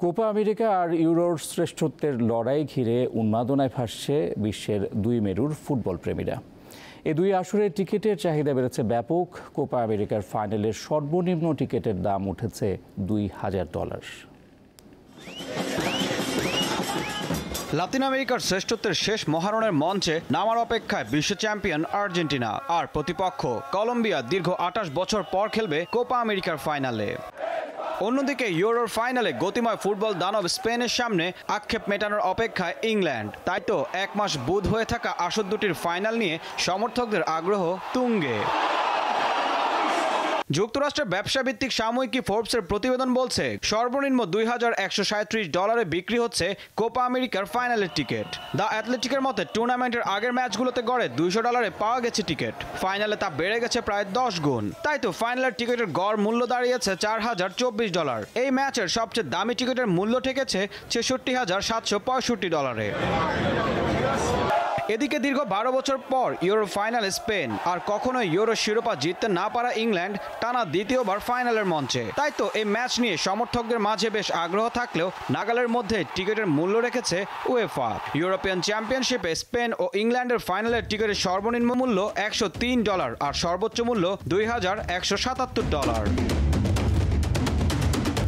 Copa America আর ইউরোর শ্রেষ্ঠত্বের লড়াই ঘিরে উন্মাদনায় ভাসছে বিশ্বের দুই মেরুর ফুটবল প্রেমীরা। এই দুই আসরের টিকিটের চাহিদা বেড়েছে ব্যাপক। কোপা আমেরিকার ফাইনালের সর্বনিম্ন টিকিটের দাম উঠেছে $2,000। লাতিন আমেরিকার শ্রেষ্ঠত্বের শেষ মহারণের মঞ্চে নামার অপেক্ষায় বিশ্ব চ্যাম্পিয়ন আর্জেন্টিনা, আর প্রতিপক্ষ কলম্বিয়া দীর্ঘ 28 বছর পর খেলবে কোপা আমেরিকার ফাইনালে। অন্যদিকে ইউরোর ফাইনালে গতিময় ফুটবল দানব স্পেনের সামনে আক্ষেপ মেটানোর অপেক্ষায় ইংল্যান্ড। তাই তো এক মাস বুঁদ হয়ে থাকা আসর দুটির ফাইনাল নিয়ে সমর্থকদের আগ্রহ তুঙ্গে। যুক্তরাষ্ট্রের ব্যবসাভিত্তিক সাময়িকী ফোর্বসের প্রতিবেদন বলছে, সর্বনিম্ন $2,137 বিক্রি হচ্ছে কোপা আমেরিকার ফাইনালের টিকিট। দ্য অ্যাথলেটিকের মতে টুর্নামেন্টের আগের ম্যাচগুলোতে গড়ে $200 পাওয়া গেছে টিকিট। ফাইনালে তা বেড়ে গেছে প্রায় 10 গুণ। তাই তো ফাইনালের টিকিটের গড় মূল্য দাঁড়িয়েছে $4,024। এই ম্যাচের সবচেয়ে দামি টিকিটের মূল্য ঠেকেছে $66,765। এদিকে দীর্ঘ 12 বছর পর ইউরো ফাইনালে স্পেন, আর কখনোই ইউরো শিরোপা জিততে না পারা ইংল্যান্ড টানা দ্বিতীয়বার ফাইনালের মঞ্চে। তাই তো এই ম্যাচ নিয়ে সমর্থকদের মাঝে বেশ আগ্রহ থাকলেও নাগালের মধ্যে টিকিটের মূল্য রেখেছে উয়েফা। ইউরোপিয়ান চ্যাম্পিয়নশিপে স্পেন ও ইংল্যান্ডের ফাইনালের টিকিটের সর্বনিম্ন মূল্য $103 আর সর্বোচ্চ মূল্য $2,177।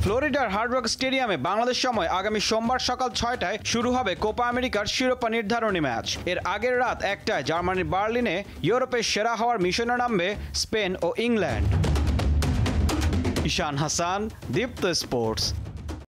ফ্লোরিডার হার্ড রক স্টেডিয়ামে বাংলাদেশ সময় আগামী সোমবার সকাল 6টায় শুরু হবে কোপা আমেরিকার শিরোপা নির্ধারণী ম্যাচ। এর আগের রাত 1টায় জার্মানির বার্লিনে ইউরোপের সেরা হওয়ার মিশনে নামবে স্পেন ও ইংল্যান্ড। ঈশান হাসান, দীপ্ত স্পোর্টস।